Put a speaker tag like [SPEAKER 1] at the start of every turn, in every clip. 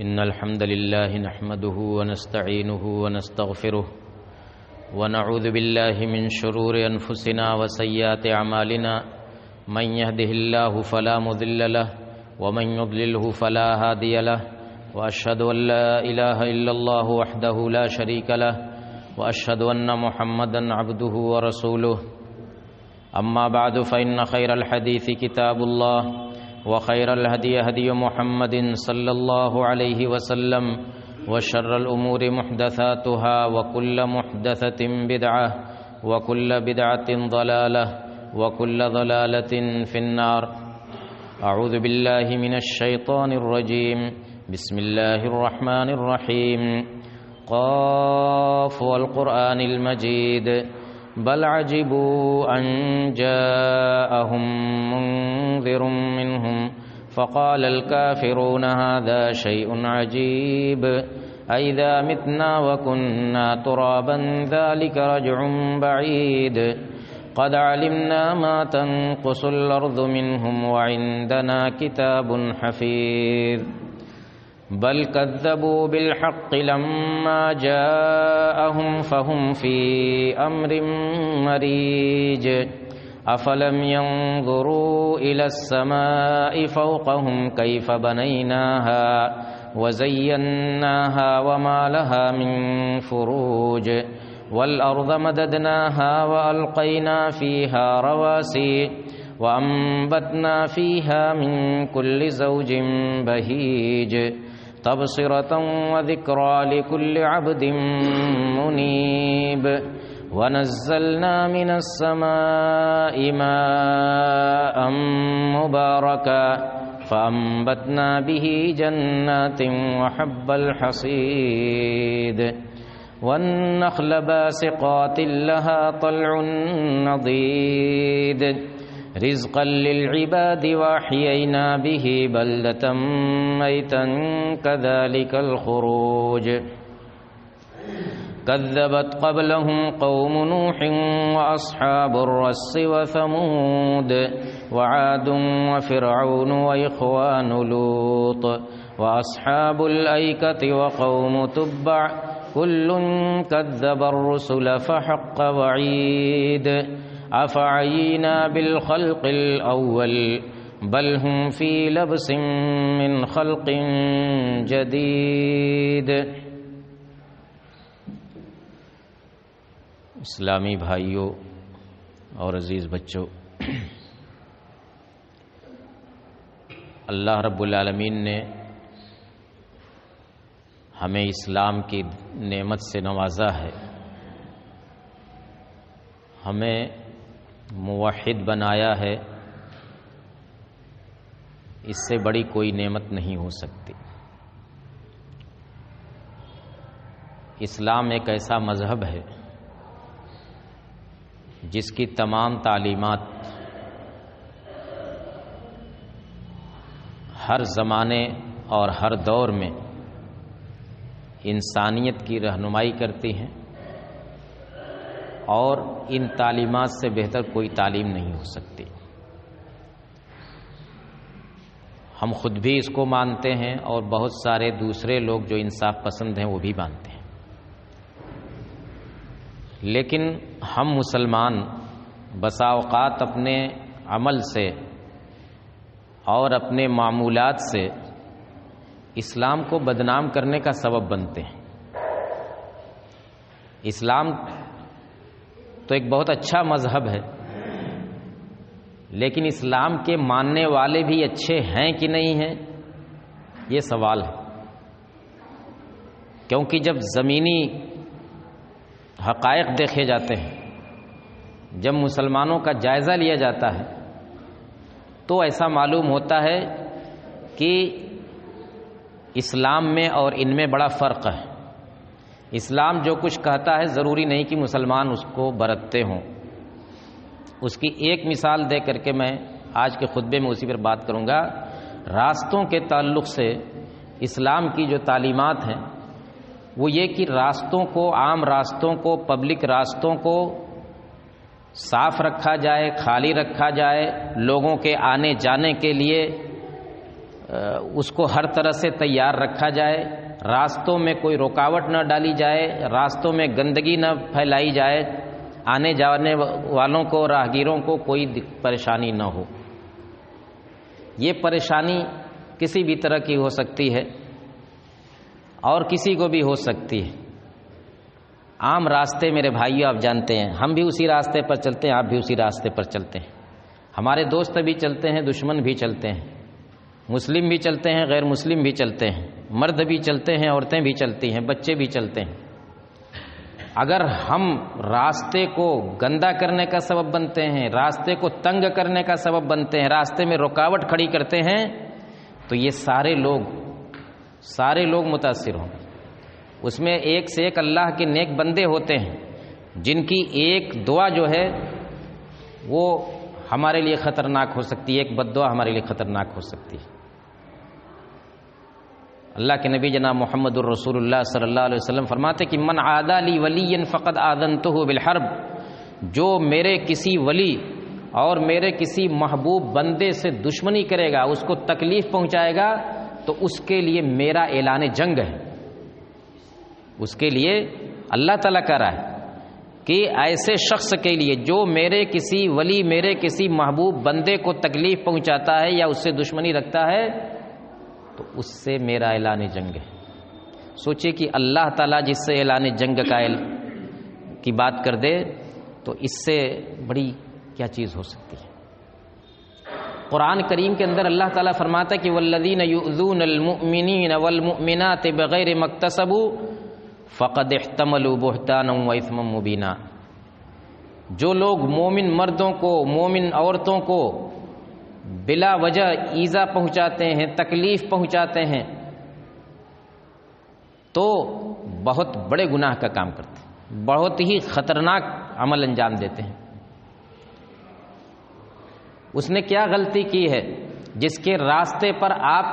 [SPEAKER 1] إن الحمد لله نحمده ونستعينه ونستغفره ونعوذ بالله من شرور أنفسنا وسيئات أعمالنا من يهده الله فلا مضل له ومن يضلله فلا هادي له وأشهد أن لا إله إلا الله وحده لا شريك له وأشهد أن محمدا عبده ورسوله أما بعد فإن خير الحديث كتاب الله وخير الهدي هدي محمد صلى الله عليه وسلم وشر الأمور محدثاتها وكل محدثة بدعة وكل بدعة ضلالة وكل ضلالة في النار. أعوذ بالله من الشيطان الرجيم. بسم الله الرحمن الرحيم. قاف والقرآن المجيد بل عجبوا أن جاءهم منذر منهم فقال الكافرون هذا شيء عجيب أئذا متنا وكنا ترابا ذلك رجع بعيد قد علمنا ما تنقص الأرض منهم وعندنا كتاب حفيظ بل كذبوا بالحق لما جاءهم فهم في أمر مريج أفلم ينظروا إلى السماء فوقهم كيف بنيناها وزيناها وما لها من فروج والأرض مددناها وألقينا فيها رواسي وأنبتنا فيها من كل زوج بهيج تبصرة وذكرى لكل عبد منيب ونزلنا من السماء ماء مباركا فأنبتنا به جنات وحب الحصيد والنخل باسقات لها طلع نضيد رزقا للعباد وأحيينا به بلدة ميتا كذلك الخروج كذبت قبلهم قوم نوح وأصحاب الرس وثمود وعاد وفرعون وإخوان لوط وأصحاب الأيكة وقوم تبع كل كذب الرسل فحق وعيد أفعينا بالخلق الأول بل هم في لبس من خلق جديد. اسلامی بھائیوں اور عزیز بچوں، اللہ رب العالمین نے ہمیں اسلام کی نعمت سے نوازا ہے، ہمیں موحد بنایا ہے. اس سے بڑی کوئی نعمت نہیں ہو سکتی. اسلام ایک ایسا مذہب ہے جس کی تمام تعلیمات ہر زمانے اور ہر دور میں انسانیت کی رہنمائی کرتی ہیں، اور ان تعلیمات سے بہتر کوئی تعلیم نہیں ہو سکتی. ہم خود بھی اس کو مانتے ہیں اور بہت سارے دوسرے لوگ جو انصاف پسند ہیں وہ بھی مانتے ہیں. لیکن ہم مسلمان بسا اوقات اپنے عمل سے اور اپنے معمولات سے اسلام کو بدنام کرنے کا سبب بنتے ہیں. اسلام تو ایک بہت اچھا مذہب ہے، لیکن اسلام کے ماننے والے بھی اچھے ہیں کہ نہیں ہیں، یہ سوال ہے. کیونکہ جب زمینی حقائق دیکھے جاتے ہیں، جب مسلمانوں کا جائزہ لیا جاتا ہے، تو ایسا معلوم ہوتا ہے کہ اسلام میں اور ان میں بڑا فرق ہے. اسلام جو کچھ کہتا ہے ضروری نہیں کہ مسلمان اس کو برتتے ہوں. اس کی ایک مثال دے کر کے میں آج کے خطبے میں اسی پر بات کروں گا. راستوں کے تعلق سے اسلام کی جو تعلیمات ہیں وہ یہ کہ راستوں کو، عام راستوں کو، پبلک راستوں کو صاف رکھا جائے، خالی رکھا جائے، لوگوں کے آنے جانے کے لیے اس کو ہر طرح سے تیار رکھا جائے، راستوں میں کوئی رکاوٹ نہ ڈالی جائے، راستوں میں گندگی نہ پھیلائی جائے، آنے جانے والوں کو، راہگیروں کو کوئی پریشانی نہ ہو۔ یہ پریشانی کسی بھی طرح کی ہو سکتی ہے اور کسی کو بھی ہو سکتی ہے۔ عام راستے میرے بھائیو آپ جانتے ہیں، ہم بھی اسی راستے پر چلتے ہیں، آپ بھی اسی راستے پر چلتے ہیں، ہمارے دوست بھی چلتے ہیں، دشمن بھی چلتے ہیں، مسلم بھی چلتے ہیں، غیر مسلم بھی چلتے ہیں، مرد بھی چلتے ہیں، عورتیں بھی چلتی ہیں، بچے بھی چلتے ہیں۔ اگر ہم راستے کو گندا کرنے کا سبب بنتے ہیں، راستے کو تنگ کرنے کا سبب بنتے ہیں، راستے میں رکاوٹ کھڑی کرتے ہیں، تو یہ سارے لوگ متاثر ہوں۔ اس میں ایک سے ایک اللہ کے نیک بندے ہوتے ہیں جن کی ایک دعا جو ہے وہ ہمارے لیے خطرناک ہو سکتی ہے، ایک بد دعا ہمارے لیے خطرناک ہو سکتی ہے۔ اللہ کے نبی جناب محمد الرسول اللہ صلی اللہ علیہ وسلم فرماتے کہ من عادى لی ولیا فقد آذنته بالحرب، جو میرے کسی ولی اور میرے کسی محبوب بندے سے دشمنی کرے گا، اس کو تکلیف پہنچائے گا، تو اس کے لیے میرا اعلان جنگ ہے۔ اس کے لیے اللہ تعالیٰ کہہ رہا ہے کہ ایسے شخص کے لیے جو میرے کسی ولی، میرے کسی محبوب بندے کو تکلیف پہنچاتا ہے یا اس سے دشمنی رکھتا ہے، تو اس سے میرا اعلان جنگ ہے۔ سوچئے کہ اللہ تعالیٰ جس سے اعلان جنگ کی بات کر دے تو اس سے بڑی کیا چیز ہو سکتی ہے۔ قرآن کریم کے اندر اللہ تعالیٰ فرماتا ہے کہ والذین یؤذون المؤمنین والمؤمنات بغیر ما اکتسبوا فقد احتملوا بہتانا واثما مبینا، جو لوگ مومن مردوں کو، مومن عورتوں کو بلا وجہ ایذا پہنچاتے ہیں، تکلیف پہنچاتے ہیں، تو بہت بڑے گناہ کا کام کرتے ہیں، بہت ہی خطرناک عمل انجام دیتے ہیں۔ اس نے کیا غلطی کی ہے جس کے راستے پر آپ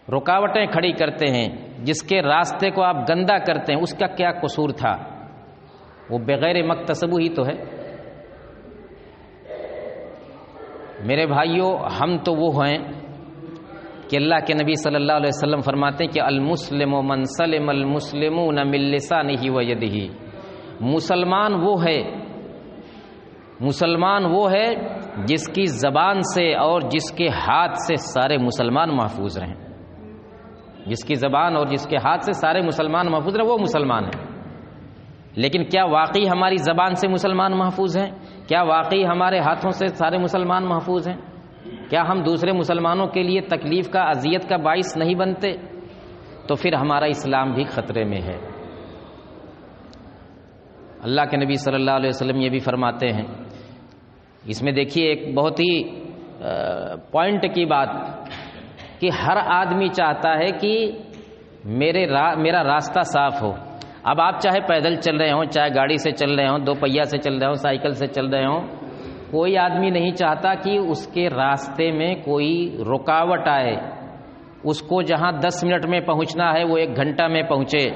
[SPEAKER 1] رکاوٹیں کھڑی کرتے ہیں، جس کے راستے کو آپ گندا کرتے ہیں، اس کا کیا قصور تھا؟ وہ بغیر مکتسب ہی تو ہے۔ میرے بھائیوں، ہم تو وہ ہیں کہ اللہ کے نبی صلی اللہ علیہ وسلم فرماتے ہیں کہ المسلم من سلم المسلمون من لسانہ ویدہ، مسلمان وہ ہے جس کی زبان سے اور جس کے ہاتھ سے سارے مسلمان محفوظ رہیں۔ جس کی زبان اور جس کے ہاتھ سے سارے مسلمان محفوظ رہیں وہ مسلمان ہے۔ لیکن کیا واقعی ہماری زبان سے مسلمان محفوظ ہیں؟ کیا واقعی ہمارے ہاتھوں سے سارے مسلمان محفوظ ہیں؟ کیا ہم دوسرے مسلمانوں کے لیے تکلیف کا، اذیت کا باعث نہیں بنتے؟ تو پھر ہمارا اسلام بھی خطرے میں ہے۔ اللہ کے نبی صلی اللہ علیہ وسلم یہ بھی فرماتے ہیں، اس میں دیکھیے ایک بہت ہی پوائنٹ کی بات، کہ ہر آدمی چاہتا ہے کہ میرا راستہ صاف ہو۔ اب آپ چاہے پیدل چل رہے ہوں، چاہے گاڑی سے چل رہے ہوں، دو پہیا سے چل رہے ہوں، سائیکل سے چل رہے ہوں، کوئی آدمی نہیں چاہتا کہ اس کے راستے میں کوئی رکاوٹ آئے، اس کو جہاں 10 منٹ میں پہنچنا ہے وہ 1 گھنٹہ میں پہنچے،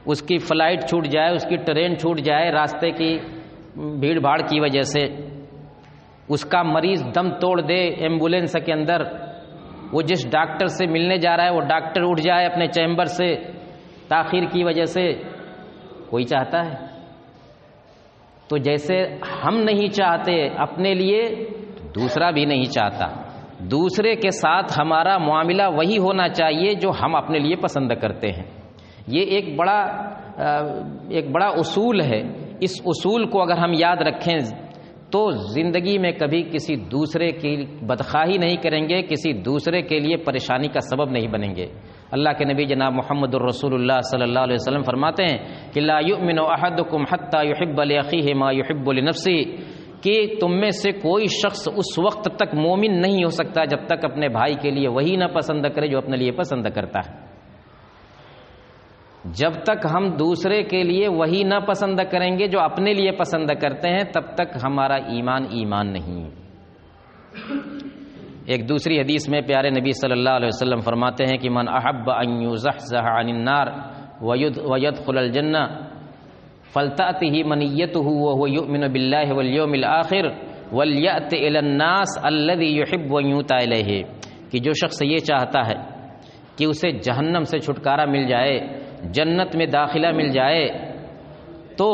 [SPEAKER 1] اس کی فلائٹ چھوٹ جائے، اس کی ٹرین چھوٹ جائے راستے کی بھیڑ بھاڑ کی وجہ سے، اس کا مریض دم توڑ دے ایمبولینس کے اندر، وہ جس ڈاکٹر سے ملنے جا رہا ہے وہ ڈاکٹر اٹھ جائے اپنے چیمبر سے تاخیر کی وجہ سے، کوئی چاہتا ہے؟ تو جیسے ہم نہیں چاہتے اپنے لیے، دوسرا بھی نہیں چاہتا۔ دوسرے کے ساتھ ہمارا معاملہ وہی ہونا چاہیے جو ہم اپنے لیے پسند کرتے ہیں۔ یہ ایک بڑا اصول ہے۔ اس اصول کو اگر ہم یاد رکھیں تو زندگی میں کبھی کسی دوسرے کی بدخواہی نہیں کریں گے، کسی دوسرے کے لیے پریشانی کا سبب نہیں بنیں گے۔ اللہ کے نبی جناب محمد الرسول اللہ صلی اللہ علیہ وسلم فرماتے ہیں کہ لا یؤمن احدکم حتی یحب لاخیہ ما یحب لنفسہ، کہ تم میں سے کوئی شخص اس وقت تک مومن نہیں ہو سکتا جب تک اپنے بھائی کے لیے وہی نہ پسند کرے جو اپنے لیے پسند کرتا ہے۔ جب تک ہم دوسرے کے لیے وہی نہ پسند کریں گے جو اپنے لیے پسند کرتے ہیں، تب تک ہمارا ایمان نہیں۔ ایک دوسری حدیث میں پیارے نبی صلی اللہ علیہ وسلم فرماتے ہیں کہ من احب ان یزحزح عن النار ويدخل الجنہ فلتأتہ منیتہ وهو یؤمن باللہ والیوم الآخر وليأت الى الناس الذی یحب ان یؤتى الیہ، کہ جو شخص یہ چاہتا ہے کہ اسے جہنم سے چھٹکارا مل جائے، جنت میں داخلہ مل جائے، تو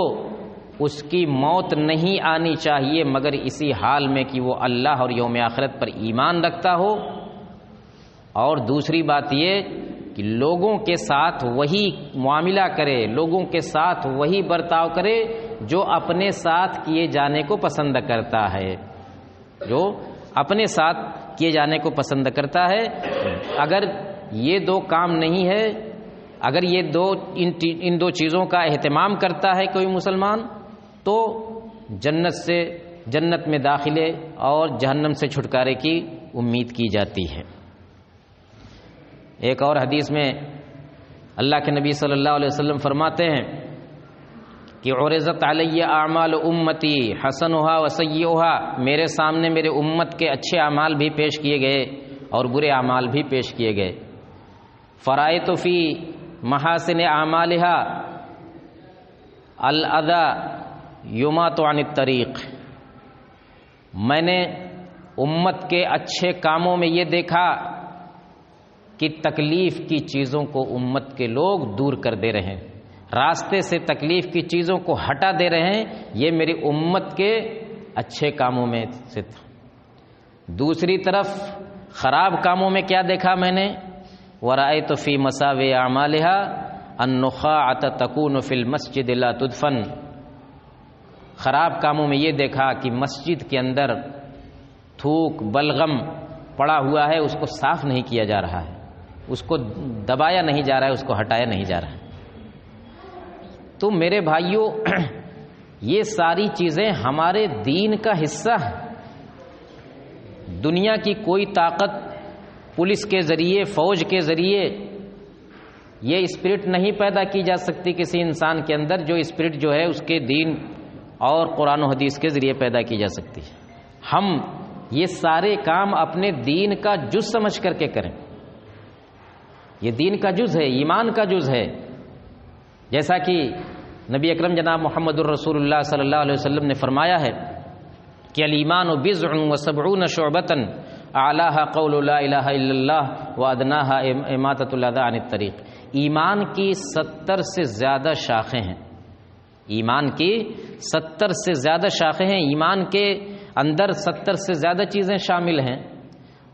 [SPEAKER 1] اس کی موت نہیں آنی چاہیے مگر اسی حال میں کہ وہ اللہ اور یوم آخرت پر ایمان رکھتا ہو، اور دوسری بات یہ کہ لوگوں کے ساتھ وہی معاملہ کرے، لوگوں کے ساتھ وہی برتاؤ کرے جو اپنے ساتھ کیے جانے کو پسند کرتا ہے، جو اپنے ساتھ کیے جانے کو پسند کرتا ہے۔ اگر یہ دو کام نہیں ہے، اگر یہ ان دو چیزوں کا اہتمام کرتا ہے کوئی مسلمان، تو جنت میں داخلے اور جہنم سے چھٹکارے کی امید کی جاتی ہے۔ ایک اور حدیث میں اللہ کے نبی صلی اللہ علیہ وسلم فرماتے ہیں کہ عرضت علی اعمال امتی حسنھا وسیئھا، میرے سامنے میرے امت کے اچھے اعمال بھی پیش کیے گئے اور برے اعمال بھی پیش کیے گئے۔ فرأیت فی محاسن اعمالھا الاذی یماط عن الطریق، میں نے امت کے اچھے کاموں میں یہ دیکھا کہ تکلیف کی چیزوں کو امت کے لوگ دور کر دے رہے ہیں، راستے سے تکلیف کی چیزوں کو ہٹا دے رہے ہیں، یہ میری امت کے اچھے کاموں میں سے تھا۔ دوسری طرف خراب کاموں میں کیا دیکھا میں نے؟ وَرَأَيْتُ فِي مَسَاوِئِ أَعْمَالِهَا النُّخَاعَةَ تَكُونُ فِي الْمَسْجِدِ لَا تُدْفَنُ، خراب کاموں میں یہ دیکھا کہ مسجد کے اندر تھوک بلغم پڑا ہوا ہے، اس کو صاف نہیں کیا جا رہا ہے، اس کو دبایا نہیں جا رہا ہے، اس کو ہٹایا نہیں جا رہا ہے۔ تو میرے بھائیوں، یہ ساری چیزیں ہمارے دین کا حصہ ہیں۔ دنیا کی کوئی طاقت پولیس کے ذریعے، فوج کے ذریعے یہ اسپرٹ نہیں پیدا کی جا سکتی کسی انسان کے اندر، جو اسپرٹ جو ہے اس کے دین اور قرآن و حدیث کے ذریعے پیدا کی جا سکتی ہے۔ ہم یہ سارے کام اپنے دین کا جز سمجھ کر کے کریں، یہ دین کا جز ہے، ایمان کا جز ہے۔ جیسا کہ نبی اکرم جناب محمد الرسول اللہ صلی اللہ علیہ وسلم نے فرمایا ہے کہ الایمان بضع و70 شعبۃ اعلاها قول لا الہ الا اللہ وادناها اماطۃ الاذى عن الطریق، ایمان کی 70 سے زیادہ شاخیں ہیں، ایمان کی 70 سے زیادہ شاخیں ہیں، ایمان کے اندر 70 سے زیادہ چیزیں شامل ہیں،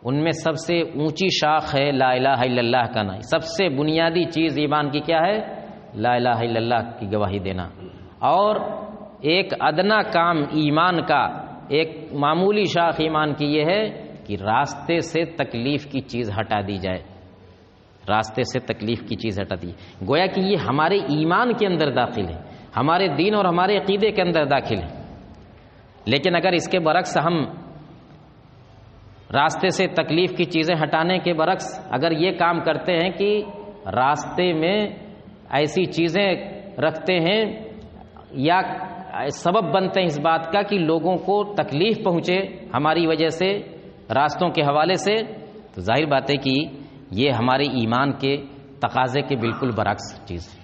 [SPEAKER 1] ان میں سب سے اونچی شاخ ہے لا الہ الا اللہ کا نام۔ سب سے بنیادی چیز ایمان کی کیا ہے؟ لا الہ الا اللہ کی گواہی دینا۔ اور ایک ادنا کام ایمان کا، ایک معمولی شاخ ایمان کی یہ ہے کہ راستے سے تکلیف کی چیز ہٹا دی جائے، راستے سے تکلیف کی چیز ہٹا دی، گویا کہ یہ ہمارے ایمان کے اندر داخل ہے، ہمارے دین اور ہمارے عقیدے کے اندر داخل ہے۔ لیکن اگر اس کے برعکس ہم راستے سے تکلیف کی چیزیں ہٹانے کے برعکس اگر یہ کام کرتے ہیں کہ راستے میں ایسی چیزیں رکھتے ہیں یا سبب بنتے ہیں اس بات کا کہ لوگوں کو تکلیف پہنچے ہماری وجہ سے راستوں کے حوالے سے، تو ظاہر بات ہے کہ یہ ہمارے ایمان کے تقاضے کے بالکل برعکس چیز ہے،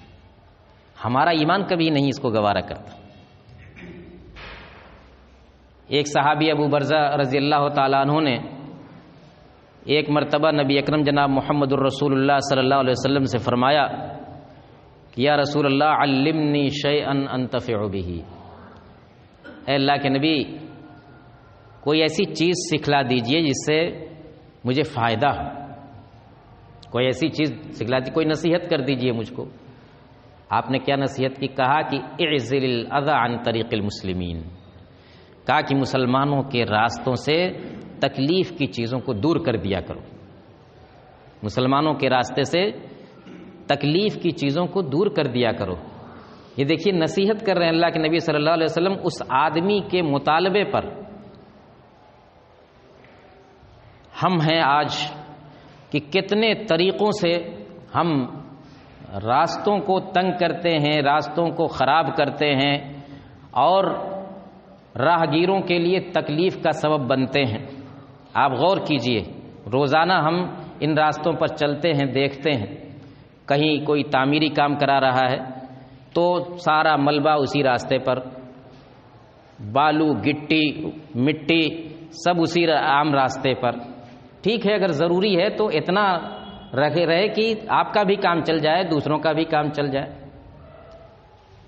[SPEAKER 1] ہمارا ایمان کبھی نہیں اس کو گوارا کرتا۔ ایک صحابی ابو برزہ رضی اللہ تعالیٰ عنہ نے ایک مرتبہ نبی اکرم جناب محمد الرسول اللہ صلی اللہ علیہ وسلم سے فرمایا کہ یا رسول اللہ علمنی شیئا انتفع بہ، اے اللہ کے نبی کوئی ایسی چیز سکھلا دیجئے جس سے مجھے فائدہ ہو، کوئی ایسی چیز سکھلا دیجئے، کوئی نصیحت کر دیجئے مجھ کو۔ آپ نے کیا نصیحت کی؟ کہا کہ اعزل الاذى عن طریق المسلمین، کہا کہ مسلمانوں کے راستوں سے تکلیف کی چیزوں کو دور کر دیا کرو، مسلمانوں کے راستے سے تکلیف کی چیزوں کو دور کر دیا کرو۔ یہ دیکھیے نصیحت کر رہے ہیں اللہ کے نبی صلی اللہ علیہ وسلم اس آدمی کے مطالبے پر۔ ہم ہیں آج کہ کتنے طریقوں سے ہم راستوں کو تنگ کرتے ہیں، راستوں کو خراب کرتے ہیں اور راہگیروں کے لیے تکلیف کا سبب بنتے ہیں۔ آپ غور کیجئے، روزانہ ہم ان راستوں پر چلتے ہیں، دیکھتے ہیں کہیں کوئی تعمیری کام کرا رہا ہے تو سارا ملبہ اسی راستے پر، بالو گٹی مٹی سب اسی عام راستے پر، ٹھیک ہے، اگر ضروری ہے تو اتنا رہے کہ آپ کا بھی کام چل جائے، دوسروں کا بھی کام چل جائے،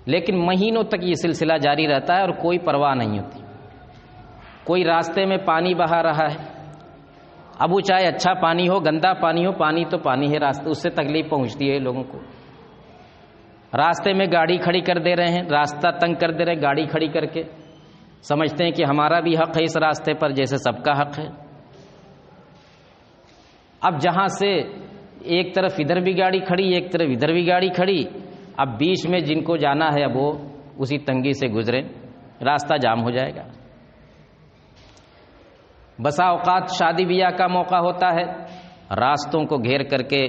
[SPEAKER 1] لیکن مہینوں تک یہ سلسلہ جاری رہتا ہے اور کوئی پرواہ نہیں ہوتی۔ کوئی راستے میں پانی بہا رہا ہے، اب وہ چاہے اچھا پانی ہو گندا پانی ہو، پانی تو پانی ہے، راستے اس سے تکلیف پہنچتی ہے لوگوں کو۔ راستے میں گاڑی کھڑی کر دے رہے ہیں، راستہ تنگ کر دے رہے ہیں گاڑی کھڑی کر کے، سمجھتے ہیں کہ ہمارا بھی حق ہے اس راستے پر جیسے سب کا حق ہے۔ اب جہاں سے ایک طرف ادھر بھی گاڑی کھڑی، ایک طرف ادھر بھی گاڑی کھڑی، اب بیچ میں جن کو جانا ہے اب وہ اسی تنگی سے گزرے، راستہ جام ہو جائے گا۔ بسا اوقات شادی بیاہ کا موقع ہوتا ہے، راستوں کو گھیر کر کے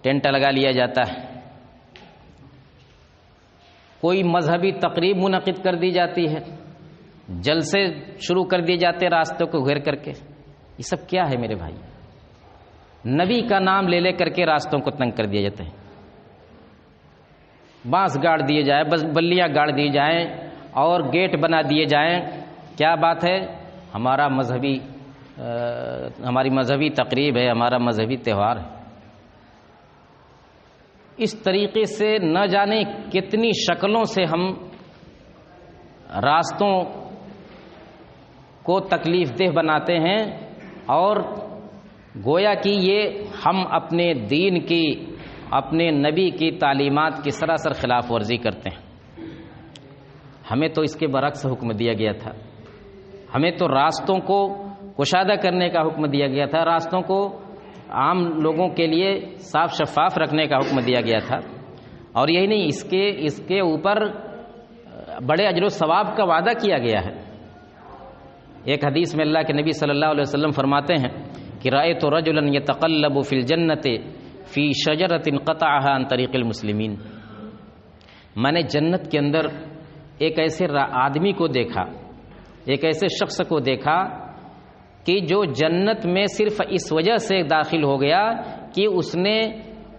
[SPEAKER 1] ٹینٹ لگا لیا جاتا ہے، کوئی مذہبی تقریب منعقد کر دی جاتی ہے، جلسے شروع کر دیے جاتے راستوں کو گھیر کر کے۔ یہ سب کیا ہے میرے بھائی؟ نبی کا نام لے لے کر کے راستوں کو تنگ کر دیا جاتا ہے، بانس گاڑ دیے جائیں، بلیاں گاڑ دی جائیں اور گیٹ بنا دیے جائیں۔ کیا بات ہے؟ ہماری مذہبی تقریب ہے، ہمارا مذہبی تہوار ہے۔ اس طریقے سے نہ جانے کتنی شکلوں سے ہم راستوں کو تکلیف دہ بناتے ہیں، اور گویا کہ یہ ہم اپنے دین کی، اپنے نبی کی تعلیمات کی سراسر خلاف ورزی کرتے ہیں۔ ہمیں تو اس کے برعکس حکم دیا گیا تھا، ہمیں تو راستوں کو کشادہ کرنے کا حکم دیا گیا تھا، راستوں کو عام لوگوں کے لیے صاف شفاف رکھنے کا حکم دیا گیا تھا، اور یہی نہیں اس کے اوپر بڑے اجر و ثواب کا وعدہ کیا گیا ہے۔ ایک حدیث میں اللہ کے نبی صلی اللہ علیہ وسلم فرماتے ہیں کہ رأیت رجلا یتقلب فی الجنۃ فی شجرۃ قطعها عن طریق المسلمین، میں نے جنت کے اندر ایک ایسے آدمی کو دیکھا، ایک ایسے شخص کو دیکھا کہ جو جنت میں صرف اس وجہ سے داخل ہو گیا کہ اس نے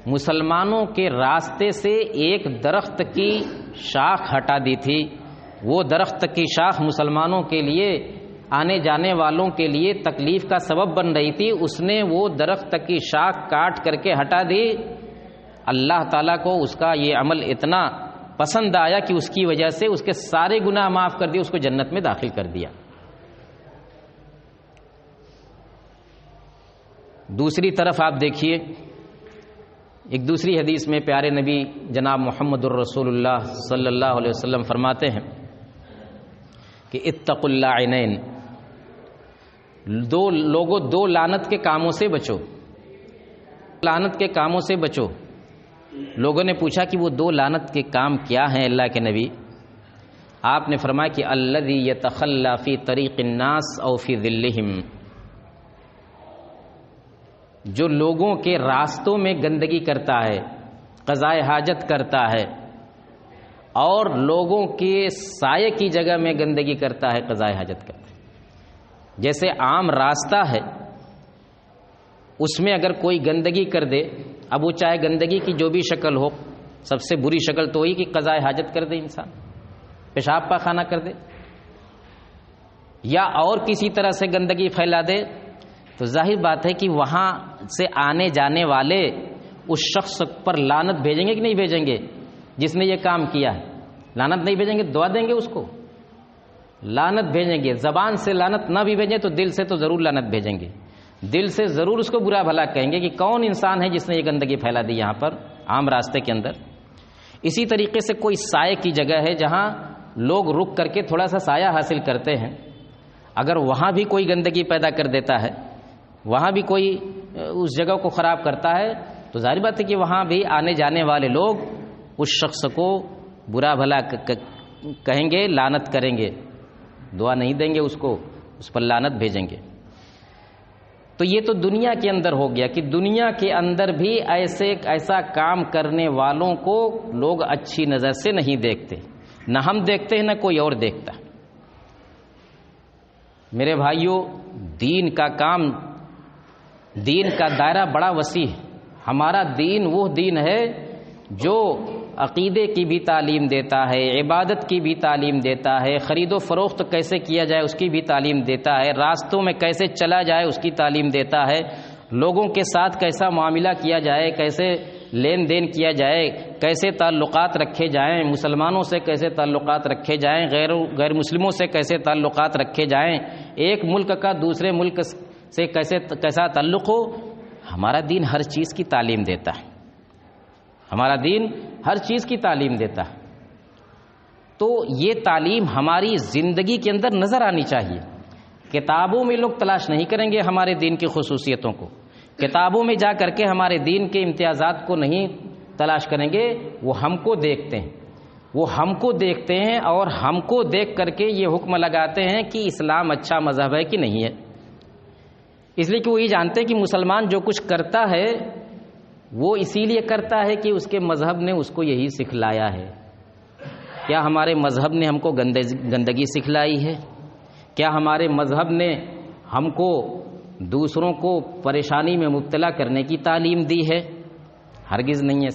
[SPEAKER 1] مسلمانوں کے راستے سے ایک درخت کی شاخ ہٹا دی تھی۔ وہ درخت کی شاخ مسلمانوں کے لیے، آنے جانے والوں کے لیے تکلیف کا سبب بن رہی تھی، اس نے وہ درخت کی شاخ کاٹ کر کے ہٹا دی۔ اللہ تعالیٰ کو اس کا یہ عمل اتنا پسند آیا کہ اس کی وجہ سے اس کے سارے گناہ معاف کر دیے، اس کو جنت میں داخل کر دیا۔ دوسری طرف آپ دیکھیے، ایک دوسری حدیث میں پیارے نبی جناب محمد الرسول اللہ صلی اللہ علیہ وسلم فرماتے ہیں کہ اتقوا اللاعنین، دو لعنت کے کاموں سے بچو، لعنت کے کاموں سے بچو۔ لوگوں نے پوچھا کہ وہ دو لعنت کے کام کیا ہیں اللہ کے نبی؟ آپ نے فرمایا کہ الذی یتخلی فی طریق الناس او فی ظلہم، جو لوگوں کے راستوں میں گندگی کرتا ہے، قضائے حاجت کرتا ہے، اور لوگوں کے سائے کی جگہ میں گندگی کرتا ہے، قضائے حاجت کرتا ہے۔ جیسے عام راستہ ہے، اس میں اگر کوئی گندگی کر دے، اب وہ چاہے گندگی کی جو بھی شکل ہو، سب سے بری شکل تو ہوئی کہ قضائے حاجت کر دے، انسان پیشاب پاخانہ کر دے یا اور کسی طرح سے گندگی پھیلا دے، تو ظاہر بات ہے کہ وہاں سے آنے جانے والے اس شخص پر لعنت بھیجیں گے کہ نہیں بھیجیں گے؟ جس نے یہ کام کیا ہے لعنت نہیں بھیجیں گے، دعا دیں گے اس کو، لعنت بھیجیں گے۔ زبان سے لعنت نہ بھی بھیجیں تو دل سے تو ضرور لعنت بھیجیں گے، دل سے ضرور اس کو برا بھلا کہیں گے کہ کون انسان ہے جس نے یہ گندگی پھیلا دی یہاں پر عام راستے کے اندر۔ اسی طریقے سے کوئی سائے کی جگہ ہے جہاں لوگ رک کر کے تھوڑا سا سایہ حاصل کرتے ہیں، اگر وہاں بھی کوئی گندگی پیدا کر دیتا ہے، وہاں بھی کوئی اس جگہ کو خراب کرتا ہے، تو ظاہر بات ہے کہ وہاں بھی آنے جانے والے لوگ اس شخص کو برا بھلا کہیں گے، لعنت کریں گے، دعا نہیں دیں گے اس کو، اس پر لعنت بھیجیں گے۔ تو یہ تو دنیا کے اندر ہو گیا کہ دنیا کے اندر بھی ایسا کام کرنے والوں کو لوگ اچھی نظر سے نہیں دیکھتے، نہ ہم دیکھتے ہیں نہ کوئی اور دیکھتا۔ میرے بھائیوں، دین کا کام، دین کا دائرہ بڑا وسیع ہے۔ ہمارا دین وہ دین ہے جو عقیدے کی بھی تعلیم دیتا ہے، عبادت کی بھی تعلیم دیتا ہے، خرید و فروخت کیسے کیا جائے اس کی بھی تعلیم دیتا ہے، راستوں میں کیسے چلا جائے اس کی تعلیم دیتا ہے، لوگوں کے ساتھ کیسا معاملہ کیا جائے، کیسے لین دین کیا جائے، کیسے تعلقات رکھے جائیں، مسلمانوں سے کیسے تعلقات رکھے جائیں، غیر مسلموں سے کیسے تعلقات رکھے جائیں، ایک ملک کا دوسرے ملک سے کیسا تعلق ہو، ہمارا دین ہر چیز کی تعلیم دیتا ہے، ہمارا دین ہر چیز کی تعلیم دیتا ہے۔ تو یہ تعلیم ہماری زندگی کے اندر نظر آنی چاہیے۔ کتابوں میں لوگ تلاش نہیں کریں گے ہمارے دین کی خصوصیتوں کو، کتابوں میں جا کر کے ہمارے دین کے امتیازات کو نہیں تلاش کریں گے، وہ ہم کو دیکھتے ہیں، وہ ہم کو دیکھتے ہیں اور ہم کو دیکھ کر کے یہ حکم لگاتے ہیں کہ اسلام اچھا مذہب ہے کہ نہیں ہے، اس لیے کہ وہ یہ جانتے ہیں کہ مسلمان جو کچھ کرتا ہے وہ اسی لیے کرتا ہے کہ اس کے مذہب نے اس کو یہی سکھلایا ہے۔ کیا ہمارے مذہب نے ہم کو گندگی سکھلائی ہے؟ کیا ہمارے مذہب نے ہم کو دوسروں کو پریشانی میں مبتلا کرنے کی تعلیم دی ہے؟ ہرگز نہیں ہے۔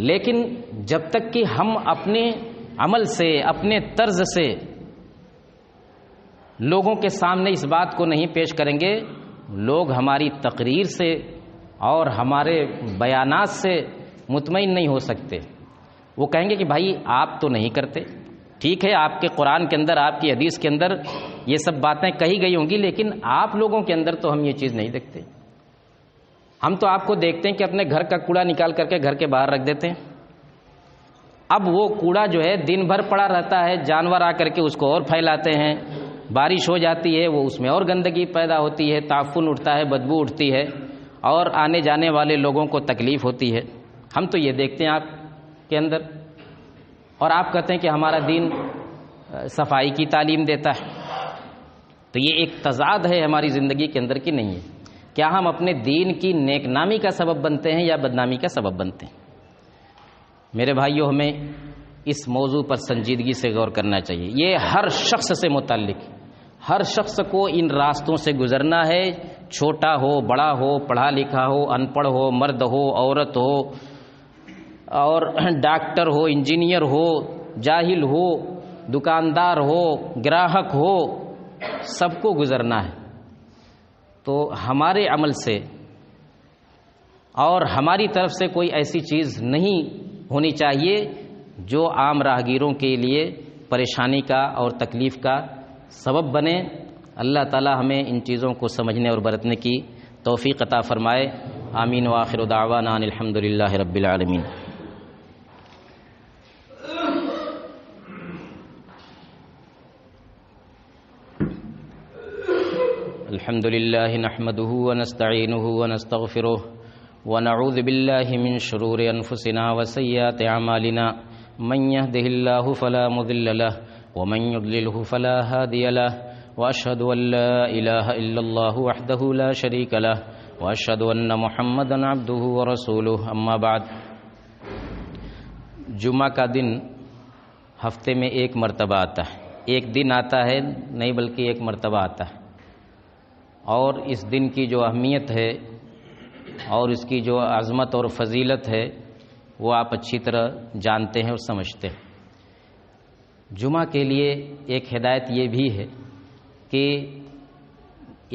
[SPEAKER 1] لیکن جب تک کہ ہم اپنے عمل سے، اپنے طرز سے لوگوں کے سامنے اس بات کو نہیں پیش کریں گے، لوگ ہماری تقریر سے اور ہمارے بیانات سے مطمئن نہیں ہو سکتے۔ وہ کہیں گے کہ بھائی آپ تو نہیں کرتے، ٹھیک ہے آپ کے قرآن کے اندر، آپ کی حدیث کے اندر یہ سب باتیں کہی گئی ہوں گی، لیکن آپ لوگوں کے اندر تو ہم یہ چیز نہیں دیکھتے۔ ہم تو آپ کو دیکھتے ہیں کہ اپنے گھر کا کوڑا نکال کر کے گھر کے باہر رکھ دیتے ہیں، اب وہ کوڑا جو ہے دن بھر پڑا رہتا ہے، جانور آ کر کے اس کو اور پھیلاتے ہیں، بارش ہو جاتی ہے وہ اس میں اور گندگی پیدا ہوتی ہے، تعفن اٹھتا ہے، بدبو اٹھتی ہے اور آنے جانے والے لوگوں کو تکلیف ہوتی ہے۔ ہم تو یہ دیکھتے ہیں آپ کے اندر، اور آپ کہتے ہیں کہ ہمارا دین صفائی کی تعلیم دیتا ہے۔ تو یہ ایک تضاد ہے ہماری زندگی کے اندر کہ نہیں ہے؟ کیا ہم اپنے دین کی نیک نامی کا سبب بنتے ہیں یا بدنامی کا سبب بنتے ہیں؟ میرے بھائیوں، ہمیں اس موضوع پر سنجیدگی سے غور کرنا چاہیے۔ یہ ہر شخص سے متعلق ہے، ہر شخص کو ان راستوں سے گزرنا ہے، چھوٹا ہو بڑا ہو، پڑھا لکھا ہو ان پڑھ ہو، مرد ہو عورت ہو، اور ڈاکٹر ہو انجینئر ہو جاہل ہو دکاندار ہو گراہک ہو، سب کو گزرنا ہے۔ تو ہمارے عمل سے اور ہماری طرف سے کوئی ایسی چیز نہیں ہونی چاہیے جو عام راہگیروں کے لیے پریشانی کا اور تکلیف کا سبب بنے۔ اللہ تعالی ہمیں ان چیزوں کو سمجھنے اور برتنے کی توفیق عطا فرمائے۔ آمین وآخر دعوانا ان الحمدللہ رب العالمین۔ الحمد لله نحمده ونستعينه ونستغفره ونعوذ بالله من شرور أنفسنا وسيئات أعمالنا من يهده الله فلا مضل له ومن يضلله فلا هادي له وأشهد أن لا إله إلا الله وحده لا شريك له وأشهد أن محمدا عبده ورسوله أما بعد۔ جمعہ کا دن ہفتے میں ایک مرتبہ آتا ہے، ایک دن آتا ہے نہیں بلکہ ایک مرتبہ آتا ہے، اور اس دن کی جو اہمیت ہے اور اس کی جو عظمت اور فضیلت ہے وہ آپ اچھی طرح جانتے ہیں اور سمجھتے ہیں۔ جمعہ کے لیے ایک ہدایت یہ بھی ہے کہ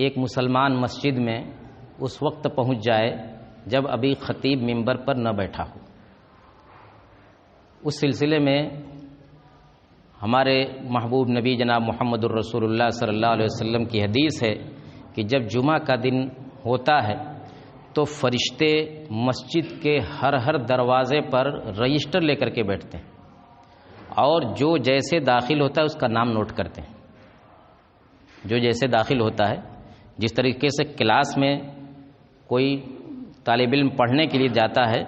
[SPEAKER 1] ایک مسلمان مسجد میں اس وقت پہنچ جائے جب ابھی خطیب منبر پر نہ بیٹھا ہو۔ اس سلسلے میں ہمارے محبوب نبی جناب محمد الرسول اللہ صلی اللہ علیہ وسلم کی حدیث ہے کہ جب جمعہ کا دن ہوتا ہے تو فرشتے مسجد کے ہر دروازے پر رجسٹر لے کر کے بیٹھتے ہیں اور جو جیسے داخل ہوتا ہے اس کا نام نوٹ کرتے ہیں۔ جو جیسے داخل ہوتا ہے، جس طریقے سے کلاس میں کوئی طالب علم پڑھنے کے لیے جاتا ہے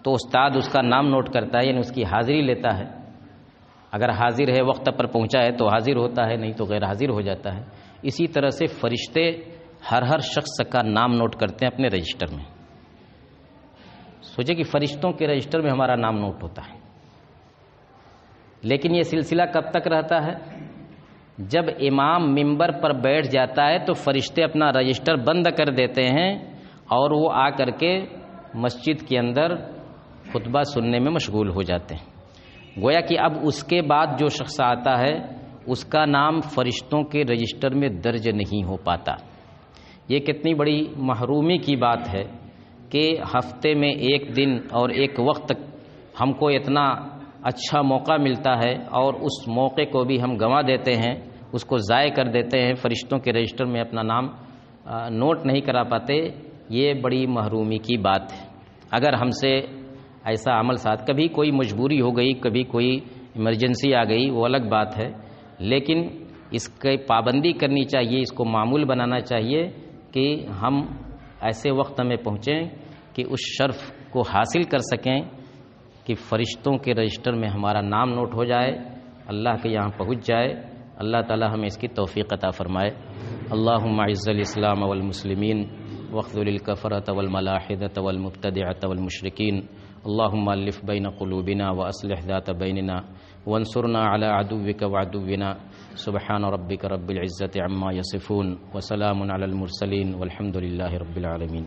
[SPEAKER 1] تو استاد اس کا نام نوٹ کرتا ہے، یعنی اس کی حاضری لیتا ہے، اگر حاضر ہے وقت پر پہنچا ہے تو حاضر ہوتا ہے، نہیں تو غیر حاضر ہو جاتا ہے۔ اسی طرح سے فرشتے ہر شخص کا نام نوٹ کرتے ہیں اپنے رجسٹر میں۔ سوچے کہ فرشتوں کے رجسٹر میں ہمارا نام نوٹ ہوتا ہے، لیکن یہ سلسلہ کب تک رہتا ہے؟ جب امام منبر پر بیٹھ جاتا ہے تو فرشتے اپنا رجسٹر بند کر دیتے ہیں اور وہ آ کر کے مسجد کے اندر خطبہ سننے میں مشغول ہو جاتے ہیں۔ گویا کہ اب اس کے بعد جو شخص آتا ہے اس کا نام فرشتوں کے رجسٹر میں درج نہیں ہو پاتا۔ یہ کتنی بڑی محرومی کی بات ہے کہ ہفتے میں ایک دن اور ایک وقت ہم کو اتنا اچھا موقع ملتا ہے اور اس موقع کو بھی ہم گنوا دیتے ہیں، اس کو ضائع کر دیتے ہیں، فرشتوں کے رجسٹر میں اپنا نام نوٹ نہیں کرا پاتے۔ یہ بڑی محرومی کی بات ہے۔ اگر ہم سے ایسا عمل ساتھ کبھی کوئی مجبوری ہو گئی، کبھی کوئی ایمرجنسی آ گئی، وہ الگ بات ہے، لیکن اس کی پابندی کرنی چاہیے، اس کو معمول بنانا چاہیے کہ ہم ایسے وقت میں پہنچیں کہ اس شرف کو حاصل کر سکیں کہ فرشتوں کے رجسٹر میں ہمارا نام نوٹ ہو جائے، اللہ کے یہاں پہنچ جائے۔ اللہ تعالی ہمیں اس کی توفیق عطا فرمائے۔ اللہم اعز الاسلام والمسلمین واخذل الکفرۃ والملاحدۃ والمبتدعۃ والمشرکین، اللہم الف بین قلوبنا واصلح ذات بیننا وانصرنا علی عدوک وعدونا، سبحان ربک رب العزۃ عما یصفون وسلام علی المرسلین والحمد للہ رب العالمین۔